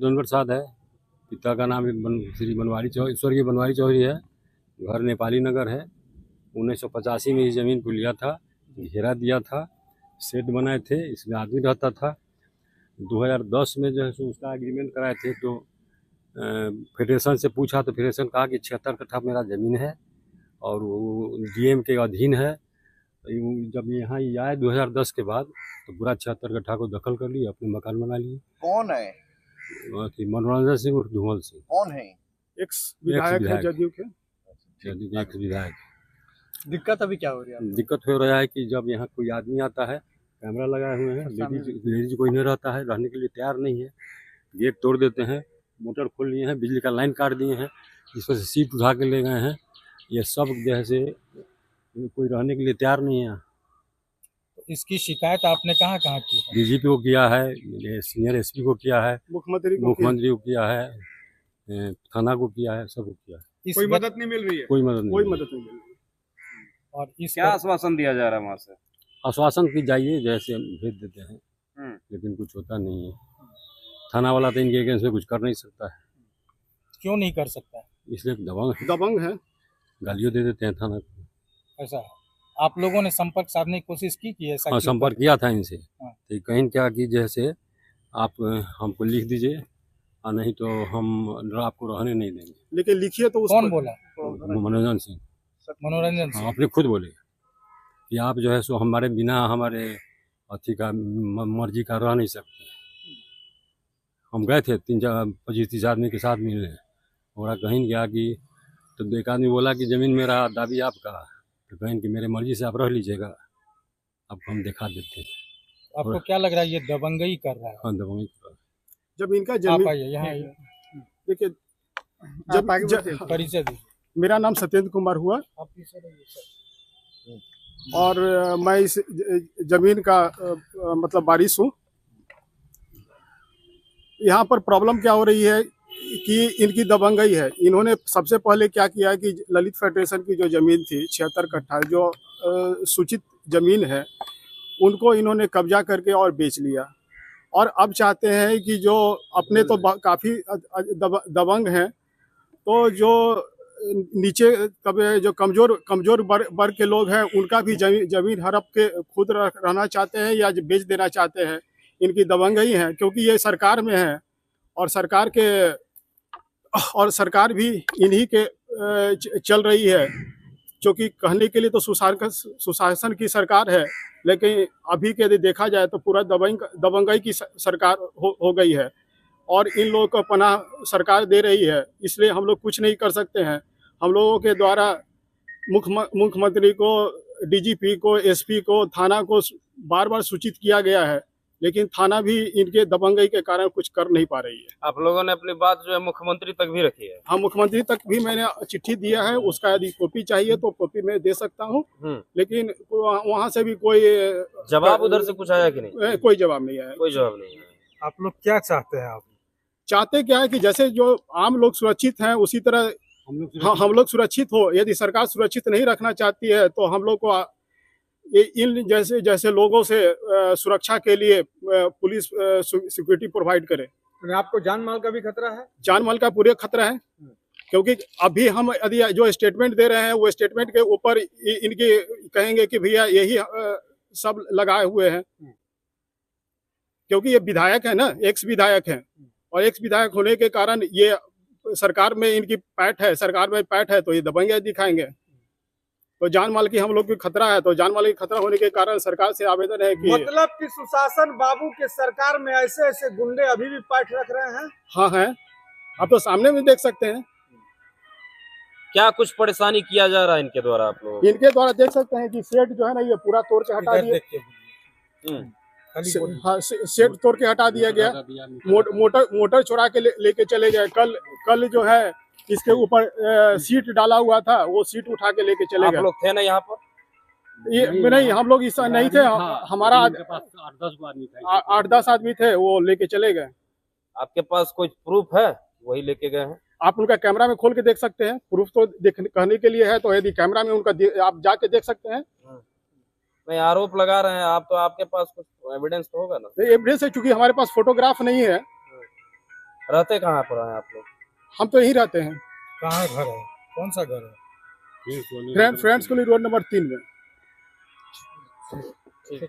सत्येंद्र प्रसाद है। पिता का नाम श्री बनवारी चौधरी, स्वर्गीय बनवारी चौधरी है। घर नेपाली नगर है। 1985 में इस ज़मीन को लिया था, घेरा दिया था, शेड बनाए थे, इसमें आदमी रहता था। 2010 में जो है सो उसका एग्रीमेंट कराए थे, तो फेडरेशन से पूछा तो फेडरेशन कहा कि 76 कट्ठा मेरा ज़मीन है और वो डीएम के अधीन है। जब यहाँ ये आए 2010 के बाद तो पूरा 76 कट्ठा को दखल कर लिए, अपने मकान बना लिए। कौन है? मनोरंजन सिंह और धूमल सिंह। कौन है? एक्स विधायक है जदयू के। एक्स विधायक। दिक्कत अभी क्या हो रही है? दिक्कत हो रहा है कि जब यहाँ कोई आदमी आता है, कैमरा लगाए हुए हैं, लेडीज कोई नहीं रहता है, रहने के लिए तैयार नहीं है, गेट तोड़ देते हैं, मोटर खोल लिए हैं, बिजली का लाइन काट दिए हैं, इस पर से सीट उठा के ले गए हैं। ये सब जैसे कोई रहने के लिए तैयार नहीं है। इसकी शिकायत आपने कहाँ कहाँ की है? डीजीपी को किया है, सीनियर एसपी को किया है, मुख्यमंत्री को किया है, थाना को किया है, सबको किया है। कोई मदद नहीं मिल रही है? कोई मदद नहीं मिल रही है। और इस क्या आश्वासन दिया जा रहा है वहाँ से? आश्वासन की जाइए जैसे भेज देते हैं, लेकिन कुछ होता नहीं है। थाना वाला तो इनके अगेंस्ट में कुछ कर नहीं सकता है। क्यों नहीं कर सकता है? इसलिए दबंग है, गालियों दे देते हैं थाना को। ऐसा है। आप लोगों ने संपर्क साधने की कोशिश की है? हाँ, संपर्क किया था इनसे। हाँ। तो कहीं क्या कि जैसे आप हमको लिख दीजिए और नहीं तो हम आपको रहने नहीं देंगे। लेकिन लिखिए तो कौन बोला? मनोरंजन सिंह। मनोरंजन सिंह। हाँ, अपने खुद बोले कि आप जो है सो हमारे बिना हमारे अथी का मर्जी का रह नहीं सकते। हम गए थे 25-30 आदमी के साथ मिलने, और कहीं गया कि तो एक आदमी बोला कि ज़मीन मेरा, दाबी आपका, तो कहीं कि मेरे मर्जी से आप रह लीजिएगा, आपको हम दिखा देते हैं। आपको क्या लग रहा है ये दबंगई कर रहा है? हाँ, दबंगई कर रहा है। जब इनका आप जमीन, आइए यहाँ आइए, देखिए परिचय दीजिए। मेरा नाम सत्येंद्र कुमार हुआ आप पीछे रहिए सर। और मैं इस जमीन का मतलब वारिस हूँ। यहाँ पर प्रॉब्लम क्या हो रही है कि इनकी दबंगई है। इन्होंने सबसे पहले क्या किया है कि ललित फेडरेशन की जो ज़मीन थी 76 कट्ठा जो सूचित ज़मीन है, उनको इन्होंने कब्जा करके और बेच लिया। और अब चाहते हैं कि जो अपने तो काफ़ी दबंग हैं, तो जो नीचे जो कमज़ोर वर्ग के लोग हैं उनका भी जमीन हड़प के खुद रहना चाहते हैं या बेच देना चाहते हैं। इनकी दबंगई है, क्योंकि ये सरकार में है और सरकार भी इन्हीं के चल रही है, जो कि कहने के लिए तो सुशासन की सरकार है, लेकिन अभी के यदि देखा जाए तो पूरा दबंगई की सरकार हो गई है और इन लोगों को पनाह सरकार दे रही है। इसलिए हम लोग कुछ नहीं कर सकते हैं। हम लोगों के द्वारा मुख्यमंत्री को, डीजीपी को, एसपी को, थाना को बार बार सूचित किया गया है, लेकिन थाना भी इनके दबंगई के कारण कुछ कर नहीं पा रही है। आप लोगों ने अपनी बात जो है मुख्यमंत्री तक भी रखी है? हाँ, मुख्यमंत्री तक भी मैंने चिट्ठी दिया है। उसका यदि कॉपी चाहिए तो कॉपी मैं दे सकता हूँ, लेकिन वहाँ से भी कोई जवाब उधर से कुछ आया कि नहीं? कोई जवाब नहीं आया। कोई जवाब नहीं आया। आप लोग क्या चाहते हैं? आप चाहते क्या है कि जैसे जो आम लोग सुरक्षित हैं उसी तरह हम लोग सुरक्षित हो। यदि सरकार सुरक्षित नहीं रखना चाहती है तो हम लोग को इन जैसे लोगों से सुरक्षा के लिए पुलिस सिक्योरिटी प्रोवाइड करे। आपको जान माल का भी खतरा है? जान माल का पूरे खतरा है, क्योंकि अभी हम यदि जो स्टेटमेंट दे रहे हैं वो स्टेटमेंट के ऊपर इनके कहेंगे कि भैया यही सब लगाए हुए हैं, क्योंकि ये विधायक है ना, एक्स विधायक है, और एक्स विधायक होने के कारण ये सरकार में इनकी पैठ है, सरकार में पैठ है, तो ये दबंगे दिखाएंगे। तो जान माल की हम लोग की खतरा है, तो जान माल की खतरा होने के कारण सरकार से आवेदन है कि मतलब कि सुशासन बाबू के सरकार में ऐसे ऐसे गुंडे अभी भी पैठ रख रहे हैं? हाँ है, आप तो सामने में देख सकते हैं। क्या कुछ परेशानी किया जा रहा है इनके द्वारा? आप लोग इनके द्वारा देख सकते हैं कि सेट जो है ना, ये पूरा तोड़ के हटा दिया। हाँ, सेट तोड़ के हटा दिया गया। मोटर चुरा के लेके चले गए। कल जो है इसके ऊपर सीट डाला हुआ था, वो सीट उठा के लेके चले गए। आप लोग थे ना यहाँ पर? नहीं, हम लोग इस नहीं थे। हमारा 8-10 आदमी थे, वो लेके चले गए। आपके पास कोई प्रूफ है? वही लेके गए हैं? आप उनका कैमरा में खोल के देख सकते हैं। प्रूफ तो कहने के लिए है, तो यदि कैमरा में उनका आप जाके देख सकते हैं। नहीं, आरोप लगा रहे हैं आप, तो आपके पास कुछ एविडेंस तो होगा ना? एविडेंस है, चूंकि हमारे पास फोटोग्राफ नहीं है, रहते कहाँ पर हैं आप लोग? हम तो यहीं रहते हैं, कहाँ घर है, कौन सा घर है? फ्रेंड्स कॉलोनी रोड नंबर 3 में।